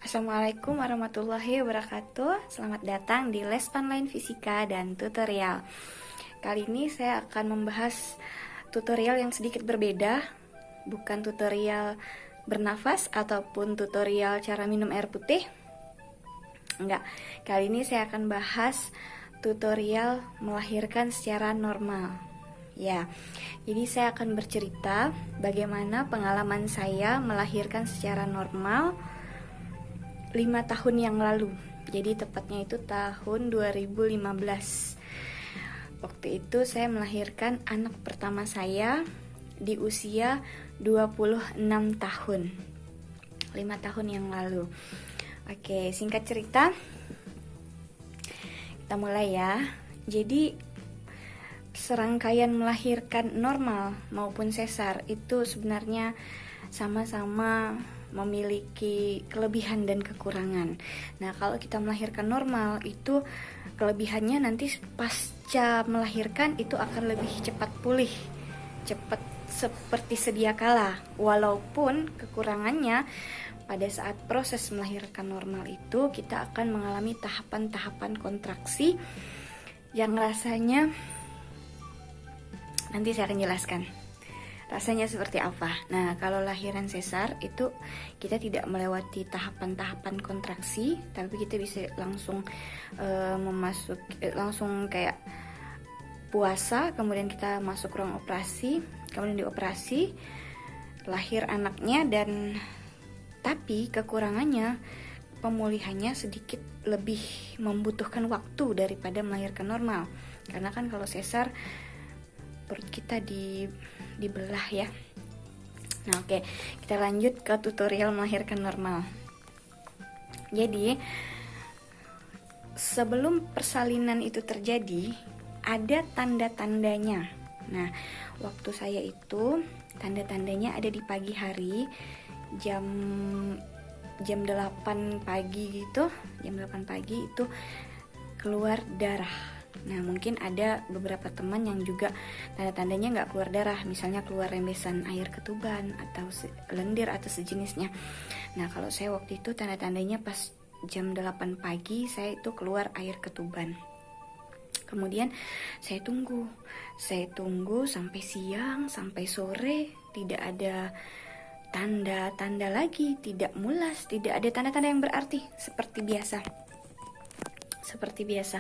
Assalamualaikum warahmatullahi wabarakatuh. Selamat datang di Les Online Fisika dan Tutorial. Kali ini saya akan membahas tutorial yang sedikit berbeda. Bukan tutorial bernafas ataupun tutorial cara minum air putih. Enggak, kali ini saya akan bahas tutorial melahirkan secara normal. Ya, jadi saya akan bercerita bagaimana pengalaman saya melahirkan secara normal 5 tahun yang lalu. Jadi tepatnya itu tahun 2015. Waktu itu saya melahirkan anak pertama saya di usia 26 tahun. 5 tahun yang lalu. Oke, singkat cerita, kita mulai ya. Jadi serangkaian melahirkan normal maupun sesar itu sebenarnya sama-sama memiliki kelebihan dan kekurangan. Nah, kalau kita melahirkan normal itu kelebihannya nanti pasca melahirkan itu akan lebih cepat pulih, cepat seperti sedia kala. Walaupun kekurangannya pada saat proses melahirkan normal itu kita akan mengalami tahapan-tahapan kontraksi yang rasanya nanti saya akan jelaskan rasanya seperti apa. Nah, kalau lahiran sesar itu kita tidak melewati tahapan-tahapan kontraksi, tapi kita bisa langsung langsung kayak puasa, kemudian kita masuk ruang operasi, kemudian dioperasi, lahir anaknya, dan tapi kekurangannya pemulihannya sedikit lebih membutuhkan waktu daripada melahirkan normal. Karena kan kalau sesar perut kita dibelah ya. Nah, oke, kita lanjut ke tutorial melahirkan normal. Jadi sebelum persalinan itu terjadi ada tanda-tandanya. Nah, waktu saya itu tanda-tandanya ada di pagi hari jam 8 pagi gitu. Jam 8 pagi itu keluar darah. Nah, mungkin ada beberapa teman yang juga tanda-tandanya nggak keluar darah, misalnya keluar rembesan air ketuban atau lendir atau sejenisnya. Nah, kalau saya waktu itu tanda-tandanya pas jam 8 pagi saya itu keluar air ketuban. Kemudian saya tunggu sampai siang, sampai sore, tidak ada tanda-tanda lagi, tidak mulas, tidak ada tanda-tanda yang berarti, seperti biasa.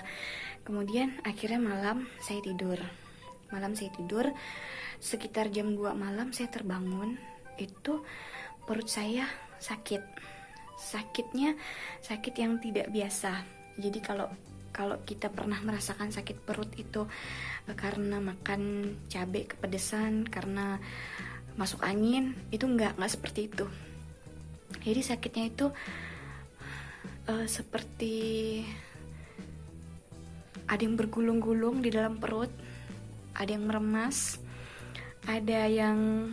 Kemudian akhirnya malam saya tidur sekitar jam 2 malam saya terbangun. Itu perut saya sakitnya sakit yang tidak biasa. Jadi kalau kita pernah merasakan sakit perut itu karena makan cabai kepedesan, karena masuk angin, itu enggak seperti itu. Jadi sakitnya itu seperti ada yang bergulung-gulung di dalam perut, ada yang meremas, ada yang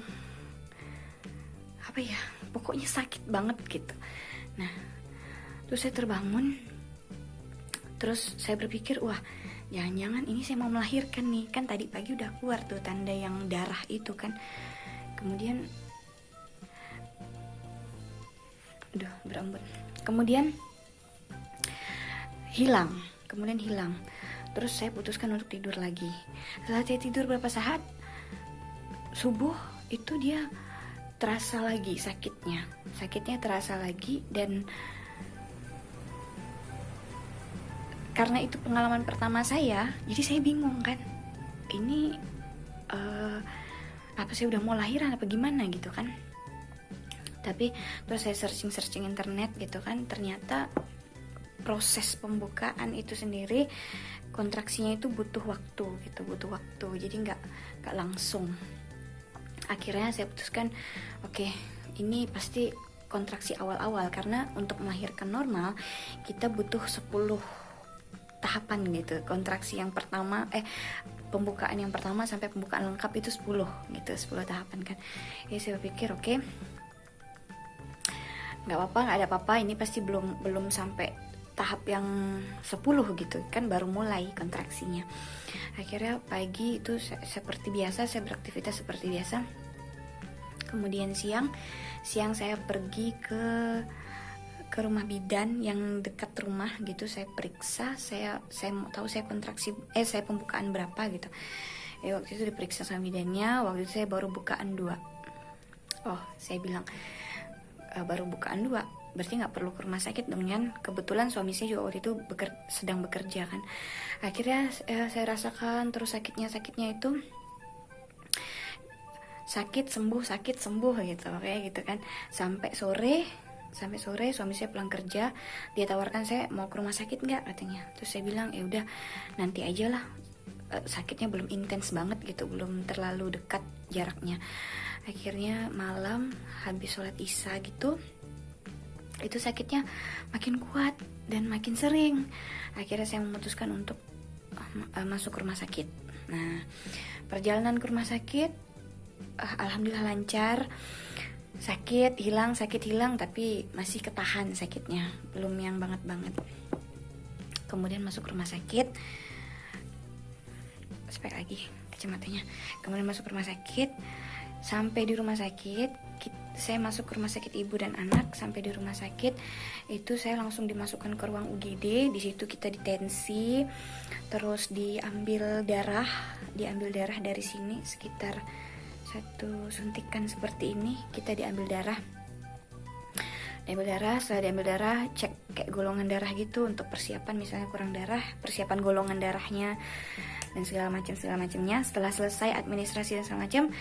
pokoknya sakit banget gitu. Nah, terus saya terbangun, terus saya berpikir, wah, jangan-jangan ini saya mau melahirkan nih, kan tadi pagi udah keluar tuh tanda yang darah itu kan. Kemudian kemudian hilang. Terus saya putuskan untuk tidur lagi. Setelah saya tidur berapa saat, subuh itu dia terasa lagi sakitnya terasa lagi. Dan karena itu pengalaman pertama saya, jadi saya bingung kan, ini apa saya udah mau lahiran apa gimana gitu kan. Tapi terus saya searching internet gitu kan, ternyata proses pembukaan itu sendiri kontraksinya itu butuh waktu, jadi nggak langsung. Akhirnya saya putuskan, oke, ini pasti kontraksi awal-awal, karena untuk melahirkan normal kita butuh 10 tahapan gitu. Kontraksi yang pertama pembukaan yang pertama sampai pembukaan lengkap itu 10 tahapan kan. Ya saya pikir oke, nggak ada apa-apa, ini pasti belum sampai tahap yang 10 gitu kan, baru mulai kontraksinya. Akhirnya pagi itu seperti biasa, saya beraktivitas seperti biasa. Kemudian siang saya pergi ke ke rumah bidan yang dekat rumah gitu. Saya periksa, saya mau tahu saya kontraksi saya pembukaan berapa gitu. Waktu itu diperiksa sama bidannya, waktu itu saya baru bukaan 2. Oh, saya bilang baru bukaan 2, berarti nggak perlu ke rumah sakit dong kan. Kebetulan suami saya juga waktu itu sedang bekerja kan. Akhirnya saya rasakan terus sakitnya itu sakit sembuh gitu, kayak gitu kan. Sampai sore suami saya pulang kerja, dia tawarkan saya mau ke rumah sakit nggak katanya. Terus saya bilang ya udah nanti aja lah, sakitnya belum intens banget gitu, belum terlalu dekat jaraknya. Akhirnya malam habis sholat isya gitu, itu sakitnya makin kuat dan makin sering. Akhirnya saya memutuskan untuk masuk ke rumah sakit. Nah, perjalanan ke rumah sakit alhamdulillah lancar. Sakit hilang, tapi masih ketahan sakitnya, belum yang banget. Kemudian masuk rumah sakit, spek lagi kacamatanya. Kemudian masuk rumah sakit, sampai di rumah sakit, saya masuk ke rumah sakit ibu dan anak. Sampai di rumah sakit itu saya langsung dimasukkan ke ruang UGD. Di situ kita ditensi, terus diambil darah dari sini sekitar 1 suntikan seperti ini. Kita diambil darah. Setelah diambil darah, cek kayak golongan darah gitu untuk persiapan misalnya kurang darah, persiapan golongan darahnya dan segala macamnya. Setelah selesai administrasi dan segala macam,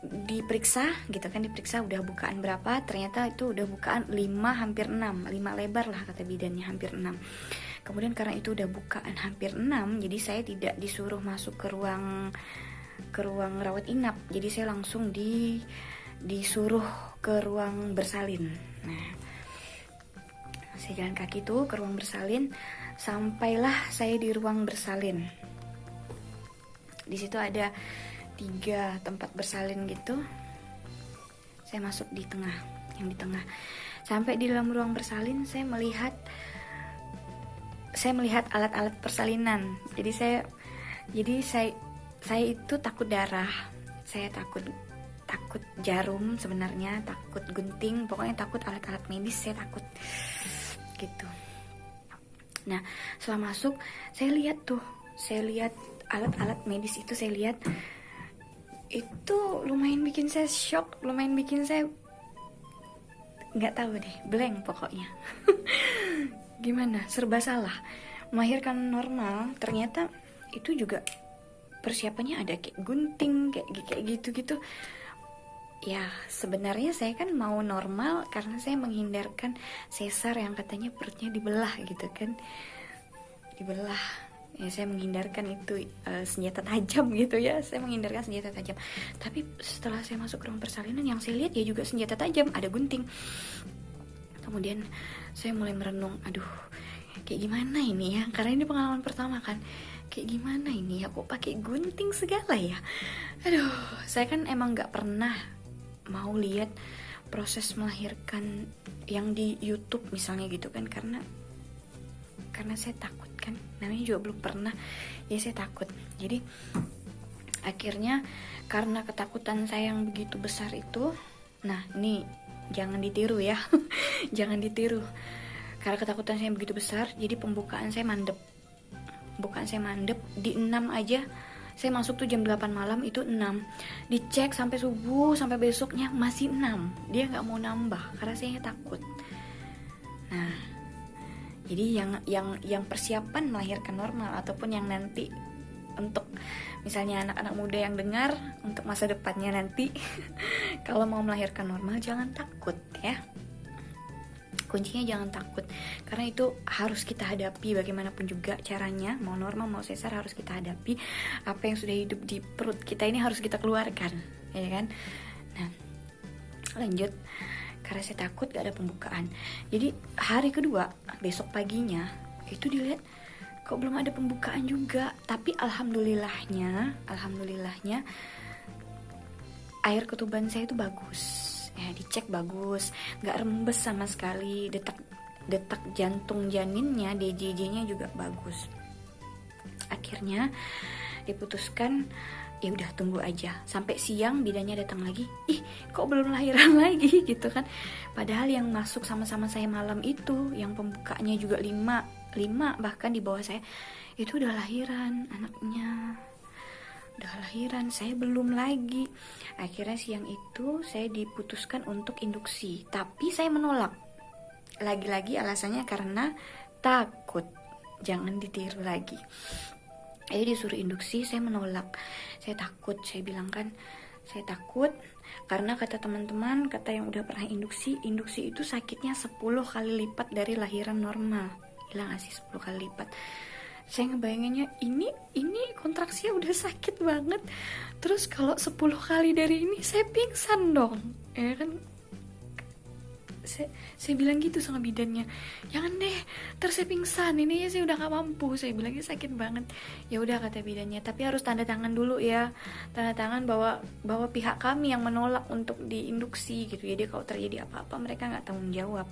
diperiksa gitu kan, udah bukaan berapa. Ternyata itu udah bukaan 5 hampir 6, 5 lebar lah kata bidannya, hampir 6. Kemudian karena itu udah bukaan hampir 6, jadi saya tidak disuruh masuk ke ruang rawat inap. Jadi saya langsung disuruh ke ruang bersalin. Nah, saya jalan kaki tuh ke ruang bersalin, sampailah saya di ruang bersalin. Di situ ada 3 tempat bersalin gitu. Saya masuk di tengah, yang di tengah. Sampai di dalam ruang bersalin saya melihat alat-alat persalinan. Jadi saya itu takut darah, saya takut jarum sebenarnya, takut gunting, pokoknya takut alat-alat medis, saya takut gitu. Nah, setelah masuk saya lihat alat-alat medis itu, saya lihat itu lumayan bikin saya shock, lumayan bikin saya nggak tahu deh, blank pokoknya. Gimana, serba salah. Melahirkan normal, ternyata itu juga persiapannya ada kayak gunting, kayak gitu-gitu. Ya sebenarnya saya kan mau normal karena saya menghindarkan sesar yang katanya perutnya dibelah gitu kan, dibelah. Ya saya menghindarkan itu senjata tajam gitu ya, saya menghindarkan senjata tajam. Tapi setelah saya masuk ke ruang persalinan, yang saya lihat ya juga senjata tajam, ada gunting. Kemudian saya mulai merenung, aduh kayak gimana ini ya, karena ini pengalaman pertama kan. Kayak gimana ini ya, kok pakai gunting segala ya. Aduh, saya kan emang gak pernah mau lihat proses melahirkan yang di YouTube misalnya gitu kan, karena saya takut kan, namanya juga belum pernah ya, saya takut. Jadi akhirnya karena ketakutan saya yang begitu besar itu, nah ini jangan ditiru ya. Jangan ditiru. Karena ketakutan saya yang begitu besar, jadi pembukaan saya mandep. Di 6 aja. Saya masuk tuh jam 8 malam, itu 6. Dicek sampai subuh, sampai besoknya masih 6. Dia gak mau nambah karena saya takut. Nah, jadi yang persiapan melahirkan normal ataupun yang nanti untuk misalnya anak-anak muda yang dengar untuk masa depannya nanti kalau mau melahirkan normal jangan takut ya. Kuncinya jangan takut, karena itu harus kita hadapi bagaimanapun juga caranya, mau normal mau sesar harus kita hadapi. Apa yang sudah hidup di perut kita ini harus kita keluarkan, ya kan. Nah, lanjut, karena saya takut gak ada pembukaan. Jadi hari kedua, besok paginya itu dilihat kok belum ada pembukaan juga. Tapi alhamdulillahnya air ketuban saya itu bagus. Ya, dicek bagus, nggak rembes sama sekali, detak jantung janinnya, DJJ-nya juga bagus. Akhirnya diputuskan ya udah tunggu aja sampai siang. Bidannya datang lagi, ih kok belum lahiran lagi gitu kan, padahal yang masuk sama-sama saya malam itu, yang pembukanya juga 5 bahkan di bawah saya, itu udah lahiran anaknya, udah lahiran, saya belum lagi. Akhirnya siang itu saya diputuskan untuk induksi, tapi saya menolak. Lagi-lagi alasannya karena takut, jangan ditiru lagi. Disuruh induksi, saya menolak. Saya takut, saya bilang kan, saya takut karena kata teman-teman, kata yang udah pernah induksi itu sakitnya 10 kali lipat dari lahiran normal. Gila gak sih 10 kali lipat? Saya ngebayanginnya ini kontraksinya udah sakit banget. Terus kalau 10 kali dari ini saya pingsan dong. Ya kan? Saya bilang gitu sama bidannya, jangan deh, terus saya pingsan, ini saya udah gak mampu. Saya bilangnya sakit banget. Ya udah kata bidannya, tapi harus tanda tangan dulu ya, tanda tangan bahwa pihak kami yang menolak untuk diinduksi gitu. Jadi kalau terjadi apa-apa mereka nggak tanggung jawab.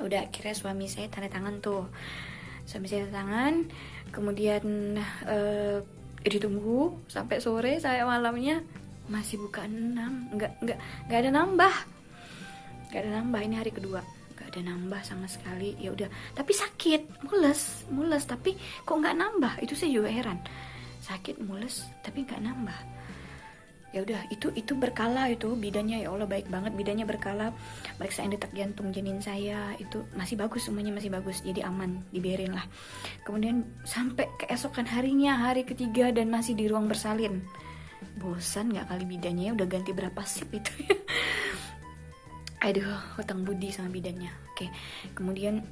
Udah akhirnya suami saya tanda tangan tuh, suami saya tanda tangan. Kemudian ditunggu sampai sore, saya malamnya masih buka 6, nggak ada nambah. Gak ada nambah, ini hari kedua gak ada nambah sama sekali. Ya udah, tapi sakit, mules tapi kok nggak nambah, itu saya juga heran. Sakit, mules tapi nggak nambah. Ya udah, itu berkala. Itu bidannya, ya Allah baik banget, bidannya berkala. Periksaan detak jantung janin saya itu masih bagus, semuanya masih bagus, jadi aman, dibiarin lah. Kemudian sampai keesokan harinya, hari ketiga, dan masih di ruang bersalin. Bosan nggak kali bidannya, udah ganti berapa sip itu ya. Aduh, hutang budi sama bidannya. Oke, kemudian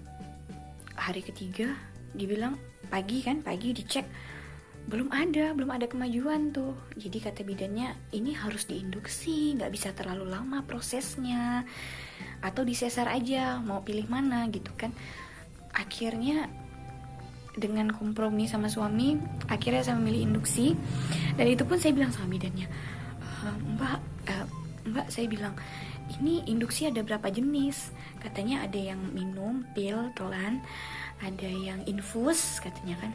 hari ketiga dibilang pagi dicek, belum ada kemajuan tuh. Jadi kata bidannya, ini harus diinduksi, nggak bisa terlalu lama prosesnya, atau disesar aja, mau pilih mana gitu kan. Akhirnya dengan kompromi sama suami, akhirnya saya memilih induksi. Dan itu pun saya bilang sama bidannya, Mbak, saya bilang, ini induksi ada berapa jenis? Katanya ada yang minum, pil, telan, ada yang infus katanya kan.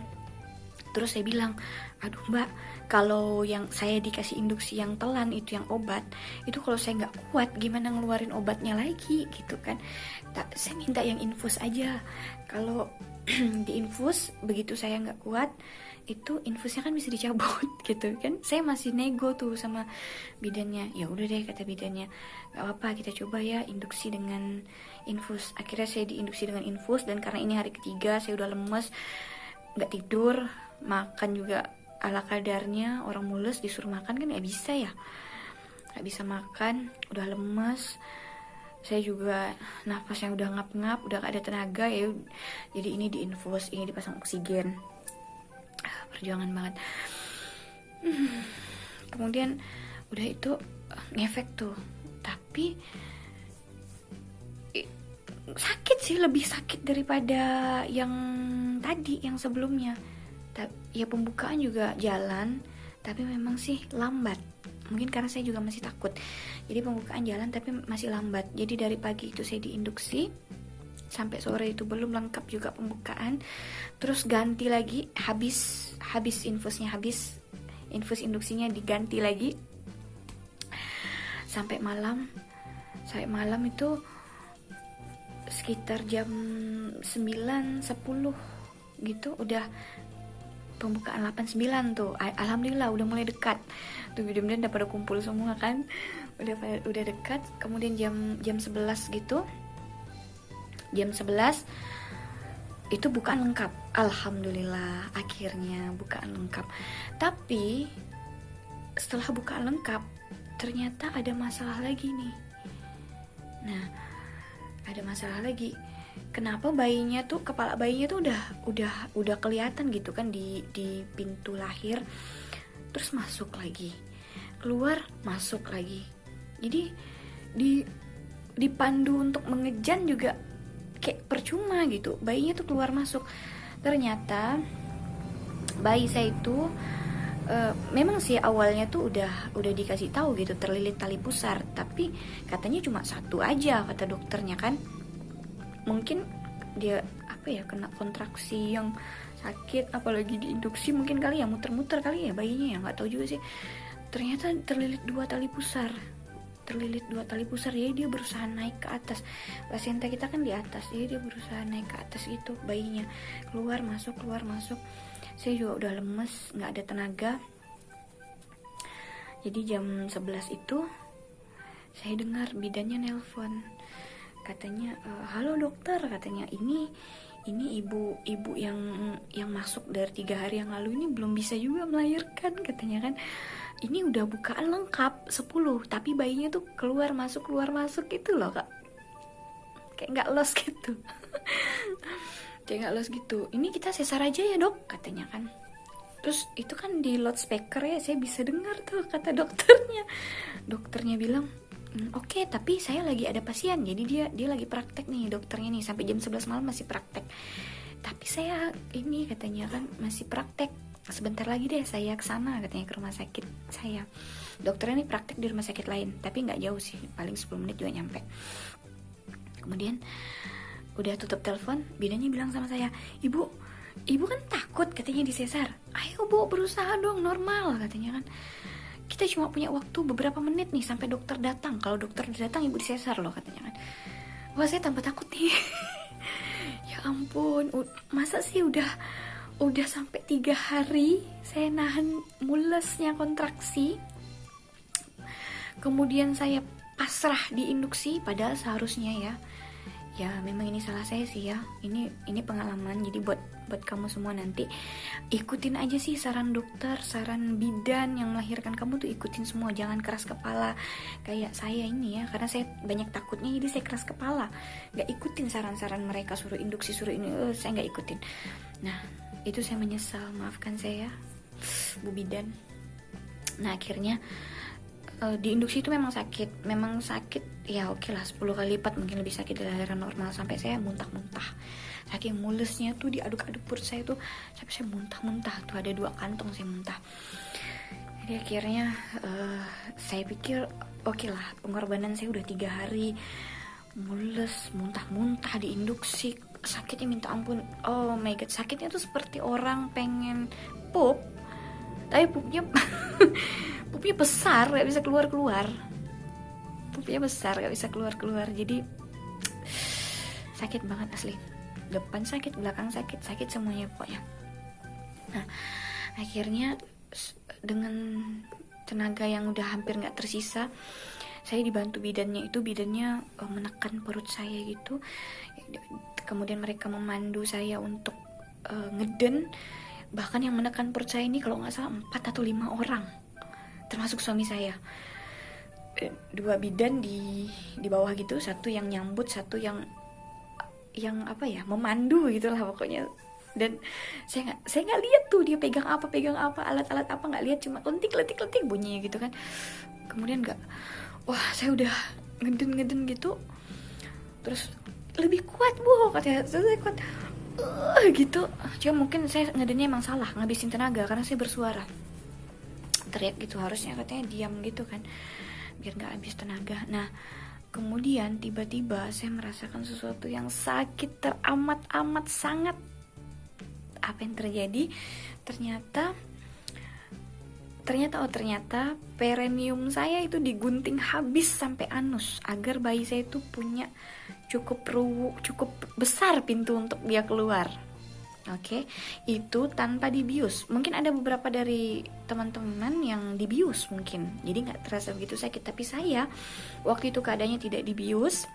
Terus saya bilang, aduh Mbak, kalau yang saya dikasih induksi yang telan itu, yang obat, itu kalau saya nggak kuat gimana ngeluarin obatnya lagi gitu kan. Saya minta yang infus aja. Kalau diinfus, begitu saya nggak kuat, itu infusnya kan bisa dicabut gitu kan. Saya masih nego tuh sama bidannya. Ya udah deh kata bidannya, nggak apa-apa, kita coba ya induksi dengan infus. Akhirnya saya diinduksi dengan infus, dan karena ini hari ketiga saya udah lemes, nggak tidur, makan juga ala kadarnya. Orang mules disuruh makan kan nggak bisa ya, nggak bisa makan, udah lemes. Saya juga nafasnya udah ngap-ngap, udah gak ada tenaga ya. Jadi ini diinfus, ini dipasang oksigen. Perjuangan banget. Kemudian udah itu ngefek tuh, tapi sakit sih, lebih sakit daripada yang tadi, yang sebelumnya. Ya pembukaan juga jalan, tapi memang sih lambat. Mungkin karena saya juga masih takut. Jadi pembukaan jalan tapi masih lambat. Jadi dari pagi itu saya diinduksi, sampai sore itu belum lengkap juga pembukaan. Terus ganti lagi, habis infusnya, habis infus induksinya diganti lagi. Sampai malam itu sekitar jam 9-10 gitu udah pembukaan 8-9 tuh. Alhamdulillah udah mulai dekat tuh, mudah-mudahan udah pada kumpul semua kan, udah dekat. Kemudian jam 11 gitu, jam 11 itu bukaan lengkap. Alhamdulillah akhirnya bukaan lengkap. Tapi setelah bukaan lengkap ternyata ada masalah lagi nih. Nah, ada masalah lagi. Kenapa bayinya tuh, kepala bayinya tuh udah kelihatan gitu kan di pintu lahir, terus masuk lagi, keluar, masuk lagi. Jadi dipandu untuk mengejan juga kayak percuma gitu, bayinya tuh keluar masuk. Ternyata bayi saya itu memang sih awalnya tuh udah dikasih tahu gitu, terlilit tali pusar, tapi katanya cuma satu aja kata dokternya kan. Mungkin dia apa ya, kena kontraksi yang sakit, apalagi di induksi mungkin kali ya, muter-muter kali ya bayinya ya, nggak tahu juga sih. Ternyata terlilit dua tali pusar, jadi dia berusaha naik ke atas. Plasenta kita kan di atas, jadi dia berusaha naik ke atas gitu, bayinya keluar masuk. Saya juga udah lemes, nggak ada tenaga. Jadi jam 11 itu saya dengar bidannya nelpon, katanya halo dokter, katanya ini ibu yang masuk dari 3 hari yang lalu ini belum bisa juga melahirkan, katanya kan. Ini udah bukaan lengkap 10, tapi bayinya tuh keluar masuk gitu loh kak, kayak nggak los gitu. Kayak nggak los gitu. Ini kita sesar aja ya dok, katanya kan. Terus itu kan di loudspeaker ya, saya bisa dengar tuh kata dokternya bilang, oke, tapi saya lagi ada pasien, jadi dia lagi praktek nih, dokternya nih sampai jam 11 malam masih praktek. Tapi saya ini, katanya kan, masih praktek, sebentar lagi deh saya kesana, katanya, ke rumah sakit saya. Dokternya nih praktek di rumah sakit lain, tapi nggak jauh sih, paling 10 menit juga nyampe. Kemudian udah tutup telepon, bidannya bilang sama saya, ibu kan takut, katanya, di sesar. Ayo bu, berusaha dong normal, katanya kan. Kita cuma punya waktu beberapa menit nih sampai dokter datang. Kalau dokter datang ibu disesar loh, katanya kan. Wah, saya tambah takut nih. Ya ampun, masa sih udah sampai 3 hari saya nahan mulesnya kontraksi. Kemudian saya pasrah di induksi, padahal seharusnya ya memang ini salah saya sih ya. Ini pengalaman, jadi buat kamu semua nanti ikutin aja sih saran dokter, saran bidan yang melahirkan kamu tuh, ikutin semua, jangan keras kepala kayak saya ini ya, karena saya banyak takutnya jadi saya keras kepala, nggak ikutin saran-saran mereka, suruh induksi, suruh ini, saya nggak ikutin. Nah itu saya menyesal, maafkan saya Bu Bidan. Nah akhirnya di induksi itu memang sakit ya, oke lah 10 kali lipat mungkin lebih sakit dari lahiran normal, sampai saya muntah-muntah, saking mulesnya tuh diaduk-aduk perut saya tuh sampai saya muntah-muntah tuh, ada 2 kantong saya muntah. Jadi akhirnya saya pikir oke lah, pengorbanan saya udah 3 hari mules, muntah-muntah di induksi, sakitnya minta ampun. Oh my god, sakitnya tuh seperti orang pengen pup, tapi pupnya pupnya besar, gak bisa keluar, pupnya besar gak bisa keluar, jadi sakit banget asli, depan sakit, belakang sakit semuanya pokoknya. Nah akhirnya dengan tenaga yang udah hampir gak tersisa, saya dibantu bidannya menekan perut saya gitu, kemudian mereka memandu saya untuk ngeden. Bahkan yang menekan perut saya ini kalau nggak salah 4 atau 5 orang, termasuk suami saya. 2 bidan di bawah gitu, 1 yang nyambut, 1 yang apa ya, memandu gitulah pokoknya. Dan saya nggak lihat tuh dia pegang apa alat-alat apa, nggak lihat, cuma lentik bunyinya gitu kan. Kemudian wah saya udah ngeden gitu, terus lebih kuat bu, katanya, saya kuat gitu. Cuma mungkin saya ngedennya emang salah, ngabisin tenaga karena saya bersuara teriak gitu, harusnya katanya diam gitu kan biar nggak habis tenaga. Nah kemudian tiba-tiba saya merasakan sesuatu yang sakit teramat sangat. Apa yang terjadi? Ternyata perineum saya itu digunting habis sampai anus, agar bayi saya itu punya cukup besar pintu untuk dia keluar. Oke, itu tanpa dibius. Mungkin ada beberapa dari teman-teman yang dibius mungkin, jadi nggak terasa begitu sakit. Tapi saya waktu itu keadaannya tidak dibius,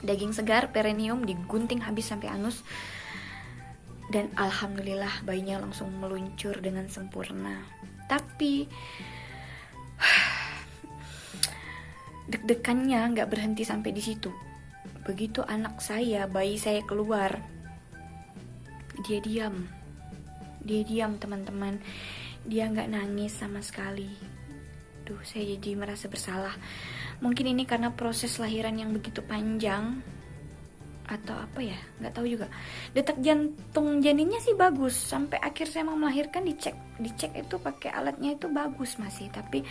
daging segar, perineum digunting habis sampai anus, dan alhamdulillah bayinya langsung meluncur dengan sempurna. Tapi deg-degannya nggak berhenti sampai di situ. Begitu bayi saya keluar, dia diam teman-teman, dia nggak nangis sama sekali. Saya jadi merasa bersalah. Mungkin ini karena proses lahiran yang begitu panjang atau apa ya, nggak tahu juga. Detak jantung janinnya sih bagus, sampai akhir saya mau melahirkan dicek itu pakai alatnya itu bagus masih, tapi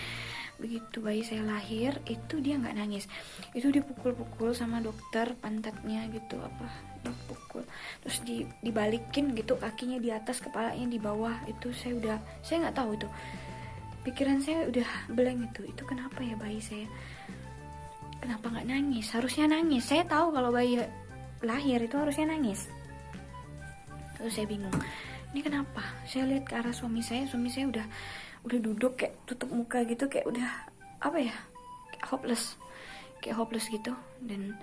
begitu bayi saya lahir itu dia nggak nangis, itu dipukul-pukul sama dokter pantatnya gitu, apa dipukul, terus dibalikin gitu, kakinya di atas, kepalanya di bawah. Itu saya nggak tahu, itu pikiran saya udah blank. Itu kenapa ya bayi saya kenapa nggak nangis? Harusnya nangis, saya tahu kalau bayi lahir itu harusnya nangis. Terus saya bingung, ini kenapa? Saya lihat ke arah suami saya udah duduk kayak tutup muka gitu, kayak udah apa ya, kayak hopeless gitu. Dan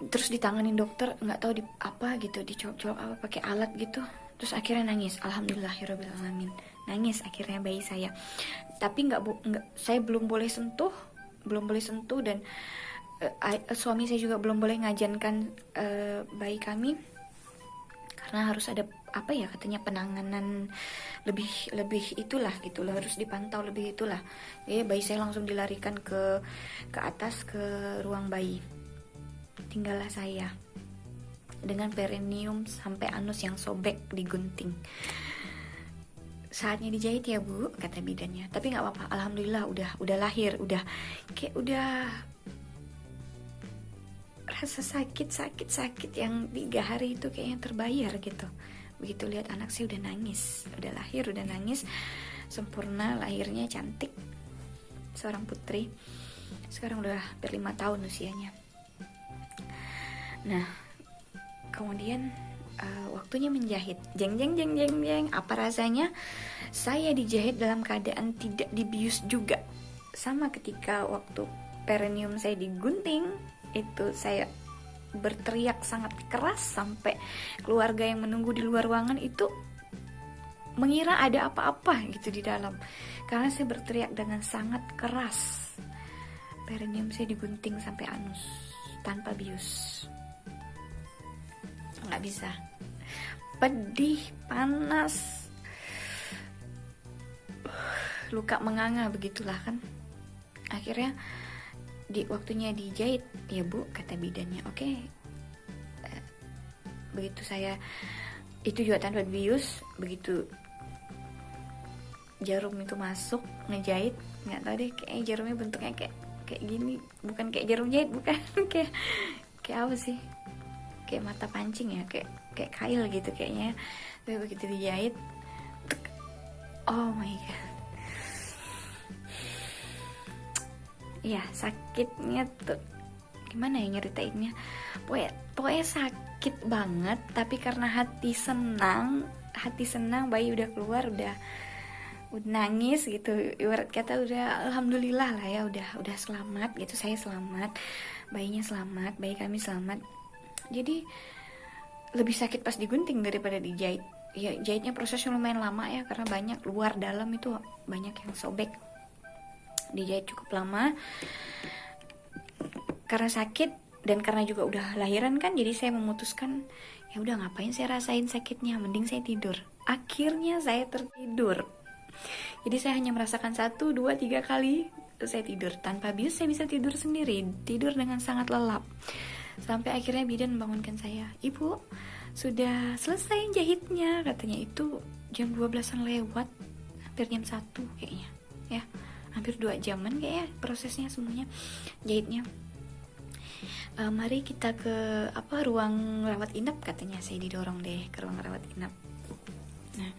terus ditanganin dokter, nggak tahu di apa gitu, dicolok-colok apa pakai alat gitu. Terus akhirnya nangis, alhamdulillahirabbil alamin, nangis akhirnya bayi saya. Tapi saya belum boleh sentuh, dan suami saya juga belum boleh ngajankan bayi kami, karena harus ada apa ya, katanya penanganan lebih itulah gitu lah, harus dipantau lebih itulah. Jadi bayi saya langsung dilarikan ke atas ke ruang bayi. Tinggallah saya dengan perineum sampai anus yang sobek digunting. Saatnya dijahit ya Bu, kata bidannya. Tapi nggak apa-apa, alhamdulillah udah lahir, udah rasa sakit yang 3 hari itu kayaknya terbayar gitu. Begitu lihat anak saya udah nangis, udah lahir, udah nangis, sempurna lahirnya, cantik, seorang putri. Sekarang udah hampir 5 tahun usianya. Nah, kemudian waktunya menjahit. Jeng. Apa rasanya? Saya dijahit dalam keadaan tidak dibius juga. Sama ketika waktu perineum saya digunting, itu saya berteriak sangat keras sampai keluarga yang menunggu di luar ruangan itu mengira ada apa-apa gitu di dalam, karena saya berteriak dengan sangat keras. Perineum saya digunting sampai anus tanpa bius. Nggak bisa, pedih, panas, luka menganga, begitulah kan. Akhirnya waktunya dijahit ya Bu, kata bidannya. Oke. Begitu saya itu juga tanpa bius, begitu jarum itu masuk ngejahit, nggak tahu deh, kayaknya jarumnya bentuknya kayak gini, bukan kayak jarum jahit, bukan kayak apa sih, kayak mata pancing ya, kayak kail gitu kayaknya. Tapi begitu dijahit, oh my god, ya sakitnya tuh gimana ya nyeritainnya, pokoknya sakit banget. Tapi karena hati senang, bayi udah keluar, udah nangis gitu, ibarat kata udah alhamdulillah lah ya, udah selamat gitu. Saya selamat, bayinya selamat, bayi kami selamat. Jadi lebih sakit pas digunting daripada dijahit. Ya jahitnya prosesnya lumayan lama ya, karena banyak luar dalam itu banyak yang sobek. Dijahit cukup lama karena sakit dan karena juga udah lahiran kan. Jadi saya memutuskan, ya udah ngapain saya rasain sakitnya, mending saya tidur. Akhirnya saya tertidur. Jadi saya hanya merasakan 1, 2, 3 kali saya tidur tanpa bius. Saya bisa tidur sendiri, tidur dengan sangat lelap. Sampai akhirnya bidan membangunkan saya, "Ibu, sudah selesai jahitnya," katanya. Itu jam 12-an lewat, hampir jam 1 kayaknya ya, hampir 2 jaman kayaknya prosesnya semuanya jahitnya. Mari kita ke ruang rawat inap, katanya. Saya didorong deh ke ruang rawat inap. Nah,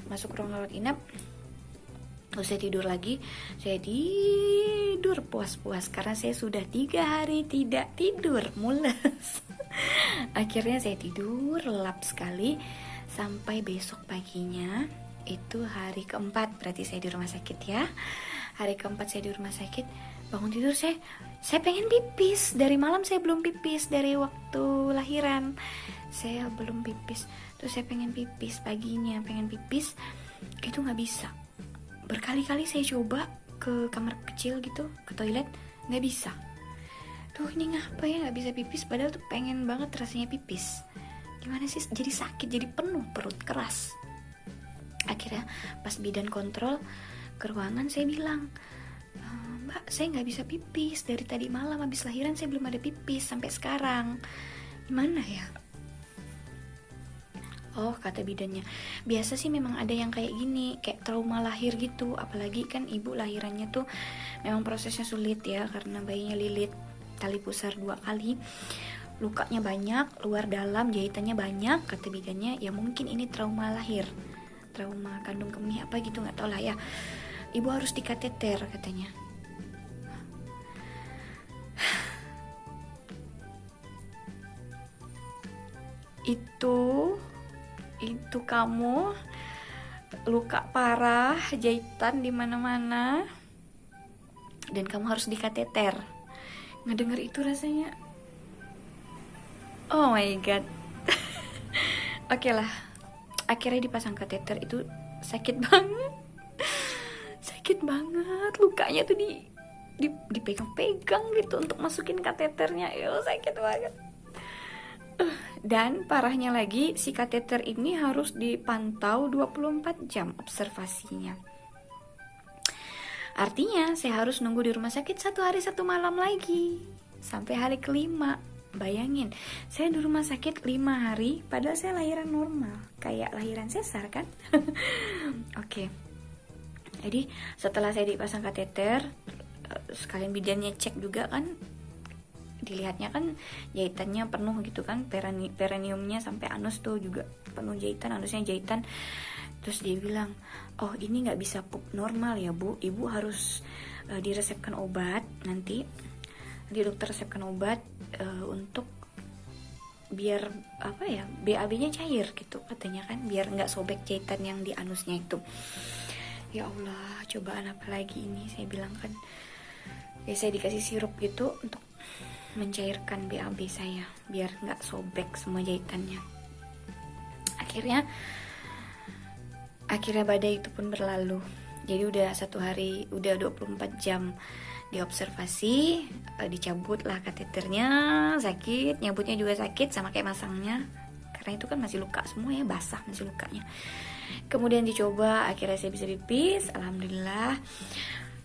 masuk ruang rawat inap, terus saya tidur lagi. Saya tidur puas-puas karena saya sudah 3 hari tidak tidur, mules. Akhirnya saya tidur lelap sekali sampai besok paginya. Itu hari keempat berarti saya di rumah sakit ya. Hari keempat saya di rumah sakit, bangun tidur saya pengen pipis. Dari malam saya belum pipis, dari waktu lahiran saya belum pipis. Terus saya pengen pipis paginya, pengen pipis, itu nggak bisa. Berkali-kali saya coba ke kamar kecil gitu, ke toilet, nggak bisa. Tuh ini ngapa ya nggak bisa pipis, padahal tuh pengen banget rasanya pipis. Gimana sih, jadi sakit, jadi penuh perut, keras. Akhirnya pas bidan kontrol ke ruangan, saya bilang, "Mbak, saya nggak bisa pipis, dari tadi malam habis lahiran saya belum ada pipis sampai sekarang, gimana ya?" Oh, kata bidannya, biasa sih memang ada yang kayak gini, kayak trauma lahir gitu. Apalagi kan ibu lahirannya tuh memang prosesnya sulit ya, karena bayinya lilit tali pusar 2 kali, lukanya banyak, luar dalam, jahitannya banyak. Kata bidannya, ya mungkin ini trauma lahir, trauma kandung kemih apa gitu, nggak tau lah ya. Ibu harus dikateter katanya. Itu kamu luka parah, jahitan di mana-mana, dan kamu harus dikateter. Ngedenger itu rasanya, oh my god. Oke lah, akhirnya dipasang kateter. Itu sakit banget, sakit banget. Lukanya tuh dipegang-pegang gitu untuk masukin kateternya. Sakit banget. Dan parahnya lagi, si kateter ini harus dipantau 24 jam observasinya. Artinya saya harus nunggu di rumah sakit 1 hari 1 malam lagi sampai hari kelima. Bayangin, saya di rumah sakit 5 hari padahal saya lahiran normal, kayak lahiran sesar kan. Oke. Jadi setelah saya dipasang kateter, sekalian bidannya cek juga kan, dilihatnya kan jahitannya penuh gitu kan, perineumnya sampai anus tuh juga penuh jahitan, anusnya jahitan. Terus dia bilang, oh ini nggak bisa pup normal ya bu, ibu harus diresepkan obat nanti dokter resepkan obat untuk biar apa ya, BAB-nya cair gitu katanya kan, biar nggak sobek jahitan yang di anusnya itu. Ya Allah, cobaan apa lagi ini, saya bilang kan. Ya saya dikasih sirup gitu untuk mencairkan BAB saya biar nggak sobek semua jahitannya. Akhirnya badai itu pun berlalu. Jadi udah 1 hari, udah 24 jam diobservasi, dicabut lah kateternya, sakit, nyabutnya juga sakit sama kayak masangnya, karena itu kan masih luka semua ya, basah masih lukanya. Kemudian dicoba, akhirnya saya bisa pipis, alhamdulillah.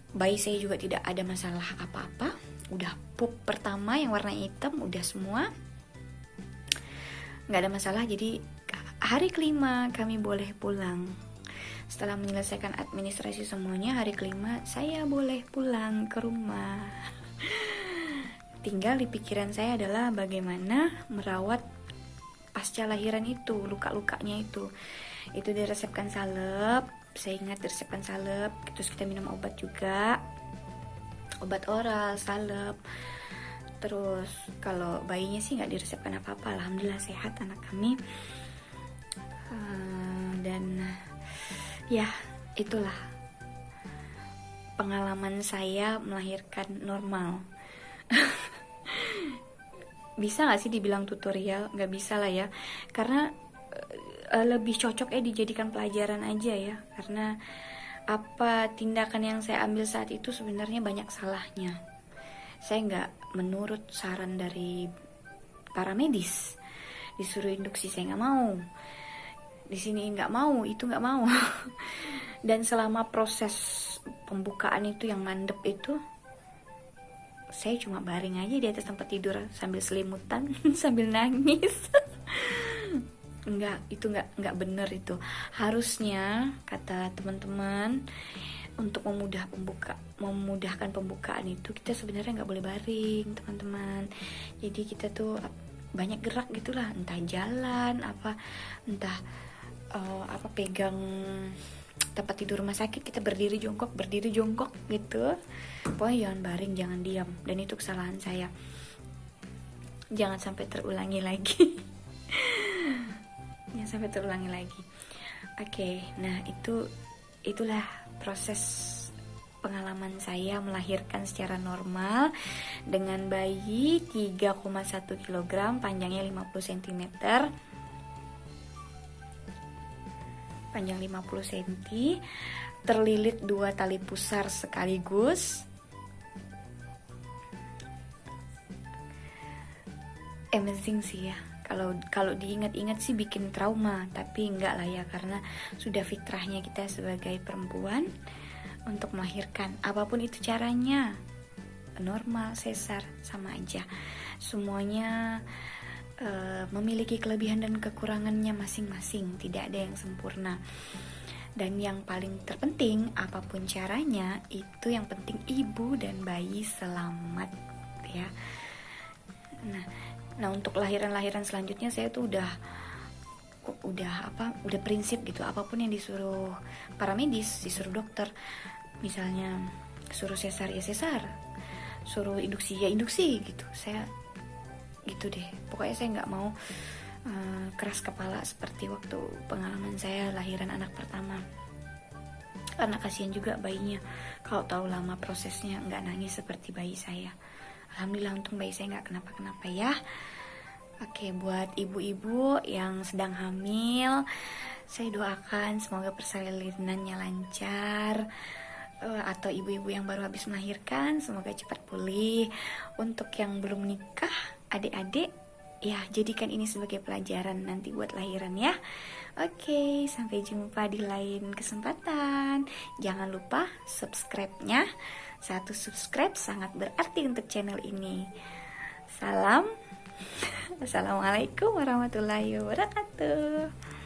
Bayi saya juga tidak ada masalah apa-apa. Udah pup pertama yang warna hitam, udah semua, nggak ada masalah. Jadi hari kelima kami boleh pulang. Setelah menyelesaikan administrasi semuanya, hari kelima saya boleh pulang ke rumah. Tinggal di pikiran saya adalah bagaimana merawat pasca lahiran itu, luka-lukanya itu diresepkan salep. Saya ingat diresepkan salep, terus kita minum obat juga, obat oral, salep. Terus kalau bayinya sih nggak diresepkan apa-apa, alhamdulillah sehat anak kami. Dan ya itulah pengalaman saya melahirkan normal. Bisa nggak sih dibilang tutorial? Nggak bisa lah ya, karena lebih cocok dijadikan pelajaran aja ya, karena apa tindakan yang saya ambil saat itu sebenarnya banyak salahnya. Saya nggak menurut saran dari para medis, disuruh induksi saya nggak mau, di sini nggak mau, itu nggak mau. Dan selama proses pembukaan itu yang mandep itu, saya cuma baring aja di atas tempat tidur sambil selimutan sambil nangis. Enggak bener itu. Harusnya kata teman-teman, untuk memudahkan pembukaan itu kita sebenarnya nggak boleh baring teman-teman. Jadi kita tuh banyak gerak gitulah, entah jalan entah pegang tempat tidur rumah sakit, kita berdiri jongkok gitu. Pokoknya jangan baring, jangan diam. Dan itu kesalahan saya, jangan sampai terulangi lagi. Jangan sampai terulangi lagi. Oke, nah itulah proses pengalaman saya melahirkan secara normal dengan bayi 3,1 kg, panjangnya 50 cm. Panjang 50 cm, terlilit 2 tali pusar sekaligus. Amazing sih ya. Kalau diingat-ingat sih bikin trauma, tapi enggak lah ya, karena sudah fitrahnya kita sebagai perempuan untuk melahirkan, apapun itu caranya, normal, sesar, sama aja. Semuanya memiliki kelebihan dan kekurangannya masing-masing, tidak ada yang sempurna. Dan yang paling terpenting, apapun caranya, itu yang penting ibu dan bayi selamat ya. Nah untuk lahiran selanjutnya saya tuh udah prinsip gitu, apapun yang disuruh para medis, disuruh dokter, misalnya suruh sesar ya sesar, suruh induksi ya induksi gitu, saya gitu deh. Pokoknya saya nggak mau keras kepala seperti waktu pengalaman saya lahiran anak pertama, karena kasihan juga bayinya kalau tahu lama prosesnya, nggak nangis seperti bayi saya. Alhamdulillah untung bayi saya nggak kenapa-kenapa ya. Oke, buat ibu-ibu yang sedang hamil, saya doakan semoga persalinannya lancar. Atau ibu-ibu yang baru habis melahirkan, semoga cepat pulih. Untuk yang belum nikah, adik-adik, ya jadikan ini sebagai pelajaran nanti buat lahiran ya. Oke, sampai jumpa di lain kesempatan. Jangan lupa subscribe-nya. 1 subscribe sangat berarti untuk channel ini. Salam. Assalamualaikum warahmatullahi wabarakatuh.